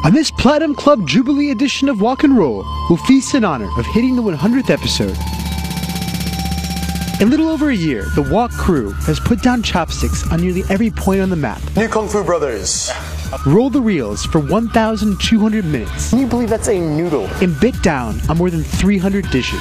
On this Platinum Club Jubilee edition of Walk and Roll, we'll feast in honor of hitting the 100th episode. In little over a year, the Walk crew has put down chopsticks on nearly every point on the map. New Kung Fu Brothers. Roll the reels for 1,200 minutes. Can you believe that's a noodle? And bit down on more than 300 dishes.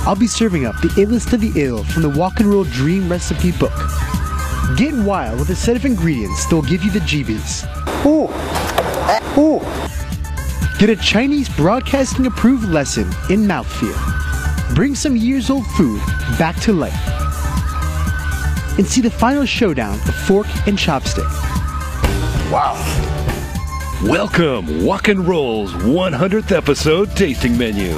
I'll be serving up the illest of the ill from the Walk and Roll Dream Recipe book. Get wild with a set of ingredients that will give you the jeebies. Ooh. Ooh. Get a Chinese broadcasting approved lesson in mouthfeel. Bring some years old food back to life. And see the final showdown of fork and chopstick. Wow. Welcome, Walk and Roll's 100th episode tasting menu.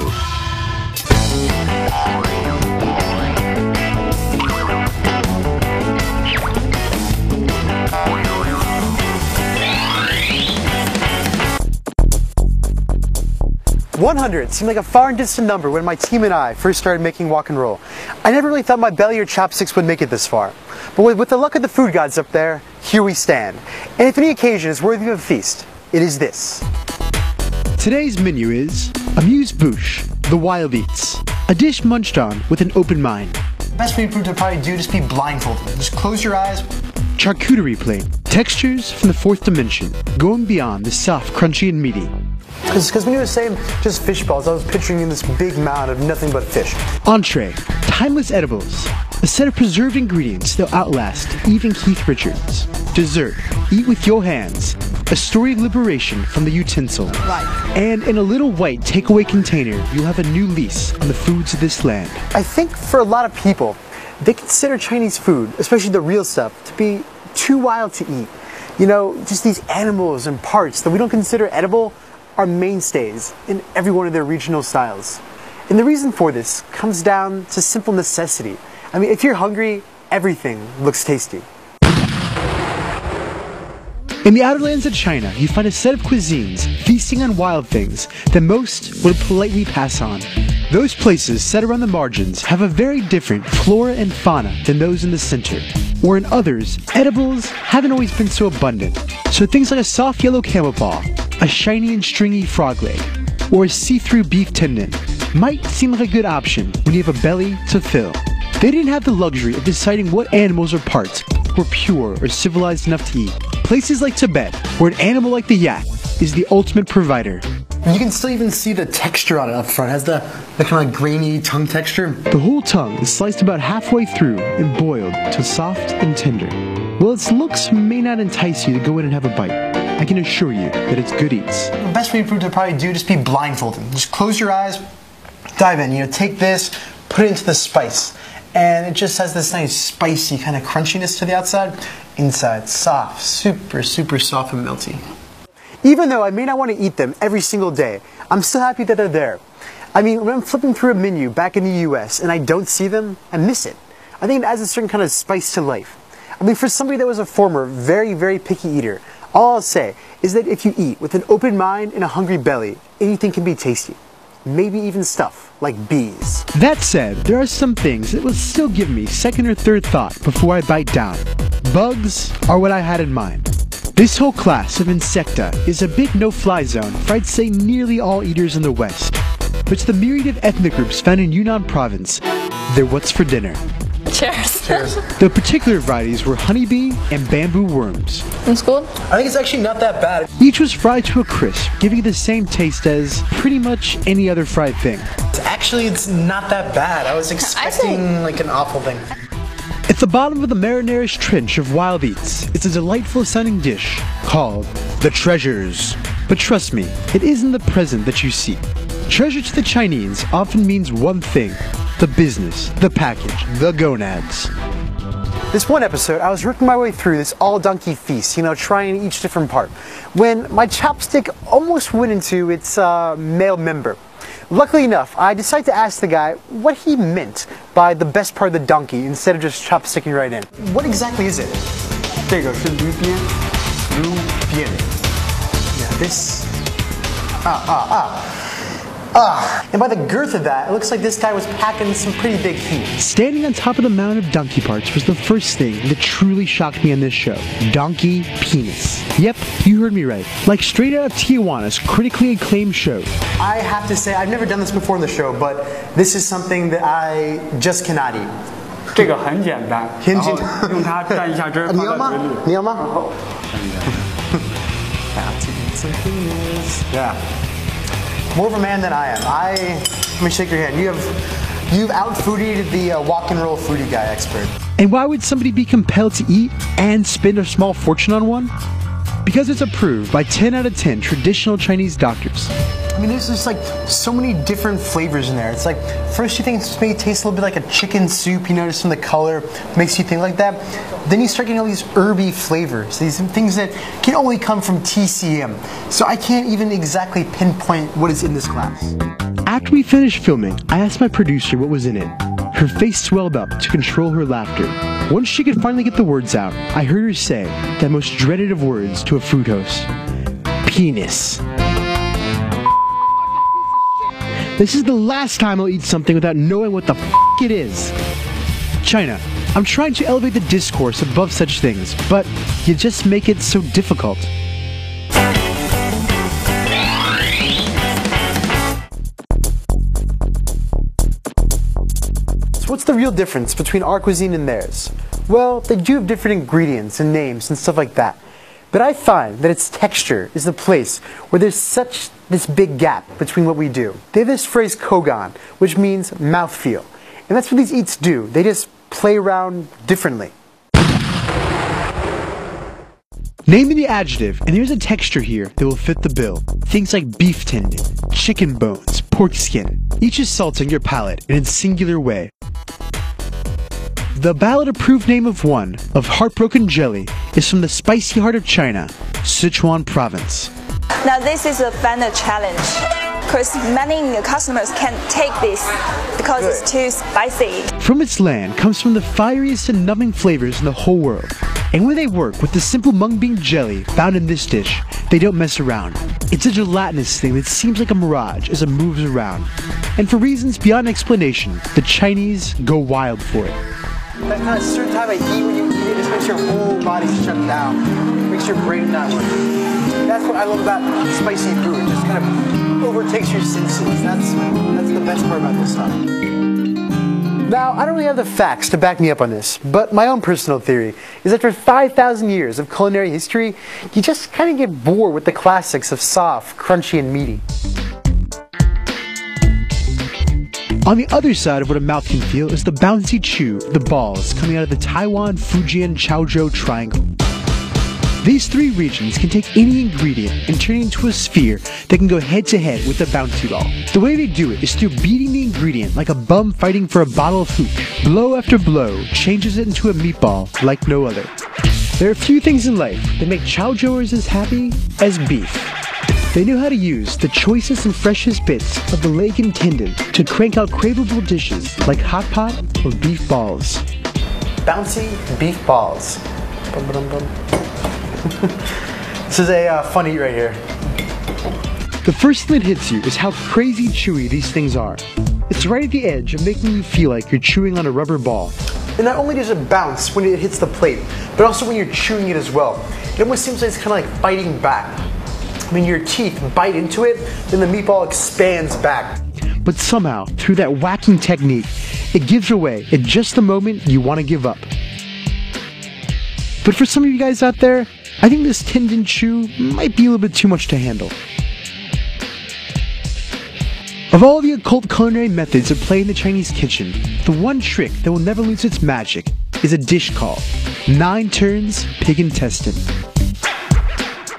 $100 seemed like a far and distant number when my team and I first started making Walk and Roll. I never really thought my belly or chopsticks would make it this far. But with the luck of the food gods up there, here we stand. And if any occasion is worthy of a feast, it is this. Today's menu is amuse-bouche, the wild eats. A dish munched on with an open mind. The best thing to probably do is just be blindfolded. Just close your eyes. Charcuterie plate, textures from the fourth dimension, going beyond the soft, crunchy, and meaty. Because when you were saying just fish balls, I was picturing in this big mound of nothing but fish. Entree, timeless edibles, a set of preserved ingredients that'll outlast even Keith Richards. Dessert, eat with your hands, a story of liberation from the utensil. Right. And in a little white takeaway container, you'll have a new lease on the foods of this land. I think for a lot of people, they consider Chinese food, especially the real stuff, to be too wild to eat. You know, just these animals and parts that we don't consider edible are mainstays in every one of their regional styles. And the reason for this comes down to simple necessity. I mean, if you're hungry, everything looks tasty. In the outer lands of China, you find a set of cuisines feasting on wild things that most would politely pass on. Those places set around the margins have a very different flora and fauna than those in the center. Or in others, edibles haven't always been so abundant. So things like a soft yellow camel paw, a shiny and stringy frog leg, or a see-through beef tendon might seem like a good option when you have a belly to fill. They didn't have the luxury of deciding what animals or parts were pure or civilized enough to eat. Places like Tibet, where an animal like the yak is the ultimate provider. You can still even see the texture on it up front. It has the kind of grainy tongue texture. The whole tongue is sliced about halfway through and boiled till soft and tender. While its looks may not entice you to go in and have a bite, I can assure you that it's good eats. The best way to probably do is just be blindfolded. Just close your eyes, dive in. You know, take this, put it into the spice. And it just has this nice spicy kind of crunchiness to the outside. Inside, soft, super, super soft and melty. Even though I may not want to eat them every single day, I'm still happy that they're there. I mean, when I'm flipping through a menu back in the US and I don't see them, I miss it. I think it adds a certain kind of spice to life. I mean, for somebody that was a former very, very picky eater, all I'll say is that if you eat with an open mind and a hungry belly, anything can be tasty. Maybe even stuff like bees. That said, there are some things that will still give me second or third thought before I bite down. Bugs are what I had in mind. This whole class of insecta is a big no-fly zone for I'd say nearly all eaters in the West. But to the myriad of ethnic groups found in Yunnan province, they're what's for dinner. Cheers. Cheers. The particular varieties were honeybee and bamboo worms. In school? I think it's actually not that bad. Each was fried to a crisp, giving it the same taste as pretty much any other fried thing. It's not that bad. I was expecting like an awful thing. At the bottom of the marinarish trench of wild eats, it's a delightful sounding dish called the treasures. But trust me, it isn't the present that you seek. Treasure to the Chinese often means one thing: the business, the package, the gonads. This one episode, I was working my way through this all-donkey feast, you know, trying each different part, when my chopstick almost went into its male member. Luckily enough, I decided to ask the guy what he meant by the best part of the donkey instead of just chopsticking right in. What exactly is it? There you go, 是驴鞭. Yeah, this... And by the girth of that, it looks like this guy was packing some pretty big heat. Standing on top of the mound of donkey parts was the first thing that truly shocked me on this show. Donkey penis. Yep, you heard me right. Like straight out of Tijuana's critically acclaimed show. I have to say, I've never done this before in the show, but this is something that I just cannot eat. 这个很简单，很简单然后用它蘸一下汁儿放在嘴里。你要吗？ Yeah. More of a man than I am. Let me shake your hand. You've out-foodied the walk and roll foodie guy expert. And why would somebody be compelled to eat and spend a small fortune on one? Because it's approved by 10 out of 10 traditional Chinese doctors. I mean, there's just like so many different flavors in there. It's like, first you think it may taste a little bit like a chicken soup, you notice from the color, makes you think like that. Then you start getting all these herby flavors, these things that can only come from TCM. So I can't even exactly pinpoint what is in this glass. After we finished filming, I asked my producer what was in it. Her face swelled up to control her laughter. Once she could finally get the words out, I heard her say that most dreaded of words to a food host. Penis. This is the last time I'll eat something without knowing what the f*** it is. China, I'm trying to elevate the discourse above such things, but you just make it so difficult. So what's the real difference between our cuisine and theirs? Well, they do have different ingredients and names and stuff like that. But I find that its texture is the place where there's this big gap between what we do. They have this phrase kogan, which means mouthfeel. And that's what these eats do. They just play around differently. Name me the adjective, and there's a texture here that will fit the bill. Things like beef tendon, chicken bones, pork skin, each assaulting your palate in its singular way. The ballot-approved name of one, of heartbroken jelly, is from the spicy heart of China, Sichuan province. Now this is a final challenge, because many customers can't take this because it's too spicy. From its land comes from the fieriest and numbing flavors in the whole world. And when they work with the simple mung bean jelly found in this dish, they don't mess around. It's a gelatinous thing that seems like a mirage as it moves around. And for reasons beyond explanation, the Chinese go wild for it. That kind of certain type of heat when you eat it just makes your whole body shut down. Makes your brain not work. That's what I love about spicy food. It just kind of overtakes your senses. That's the best part about this stuff. Now, I don't really have the facts to back me up on this, but my own personal theory is that for 5,000 years of culinary history, you just kind of get bored with the classics of soft, crunchy, and meaty. On the other side of what a mouth can feel is the bouncy chew of the balls coming out of the Taiwan, Fujian, Chaozhou triangle. These three regions can take any ingredient and turn it into a sphere that can go head to head with the bouncy ball. The way they do it is through beating the ingredient like a bum fighting for a bottle of hooch. Blow after blow changes it into a meatball like no other. There are few things in life that make Chaozhouers as happy as beef. They know how to use the choicest and freshest bits of the leg and tendon to crank out craveable dishes like hot pot or beef balls. Bouncy beef balls. Bum, bum, bum. This is a fun eat right here. The first thing that hits you is how crazy chewy these things are. It's right at the edge of making you feel like you're chewing on a rubber ball. And not only does it bounce when it hits the plate, but also when you're chewing it as well. It almost seems like it's kind of like fighting back. When your teeth bite into it, then the meatball expands back. But somehow, through that whacking technique, it gives away at just the moment you want to give up. But for some of you guys out there, I think this tendon chew might be a little bit too much to handle. Of all the occult culinary methods at play in the Chinese kitchen, the one trick that will never lose its magic is a dish called 9 turns pig intestine.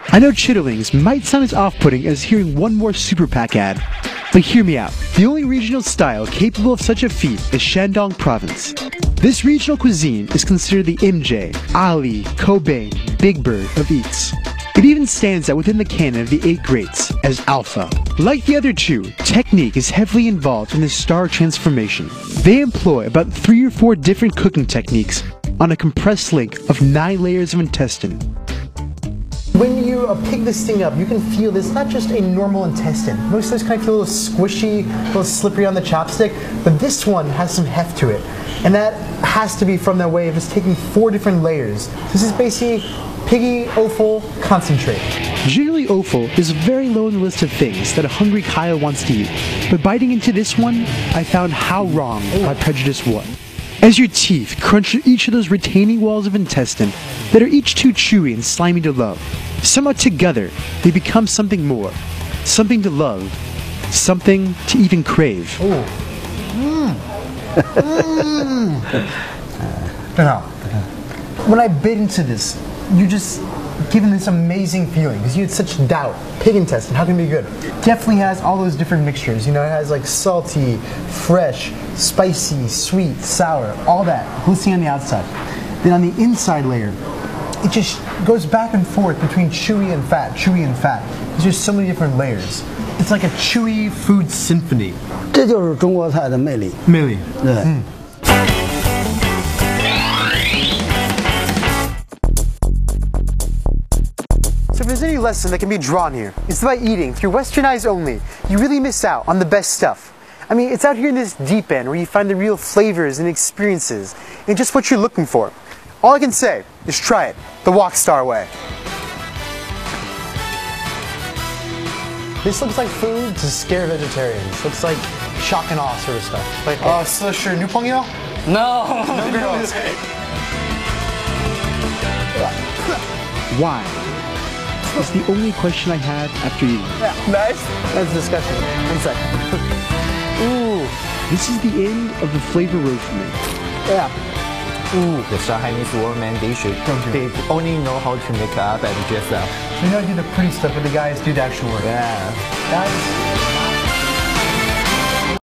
I know chitterlings might sound as off-putting as hearing one more Super Pack ad, but hear me out. The only regional style capable of such a feat is Shandong Province. This regional cuisine is considered the MJ, Ali, Cobain, Big Bird of eats. It even stands out within the canon of the 8 greats as alpha. Like the other two, technique is heavily involved in the star transformation. They employ about 3 or 4 different cooking techniques on a compressed link of 9 layers of intestine. When you pick this thing up, you can feel this not just a normal intestine. Most of those kind of feel a little squishy, a little slippery on the chopstick, but this one has some heft to it. And that has to be from their way of just taking 4 different layers. This is basically piggy offal concentrate. Generally, offal is very low on the list of things that a hungry Kyle wants to eat. But biting into this one, I found how wrong my prejudice was. As your teeth crunch through each of those retaining walls of intestine that are each too chewy and slimy to love, somehow together they become something more. Something to love. Something to even crave. When I bit into this, you're just given this amazing feeling because you had such doubt. Pig intestine, how can it be good? Definitely has all those different mixtures. You know, it has like salty, fresh, spicy, sweet, sour, all that glistening on the outside. Then on the inside layer, it just goes back and forth between chewy and fat, chewy and fat. There's just so many different layers. It's like a chewy food symphony. 这就是中国菜的魅力。魅力。对。So if there's any lesson that can be drawn here, it's that by eating through Western eyes only, you really miss out on the best stuff. I mean, it's out here in this deep end where you find the real flavors and experiences and just what you're looking for. All I can say is try it the Walkstar way. This looks like food to scare vegetarians. Looks like shock and awe sort of stuff. Like, so sure, new pongyo? No. No girls. Why? It's the only question I had after eating. Yeah, nice. That's disgusting. 1 second. Ooh. This is the end of the flavor road for me. Yeah. Ooh. The Shanghainese woman, they only know how to make up and dress up. We know how to do the pretty stuff, but the guys do the actual work. Yeah. Guys.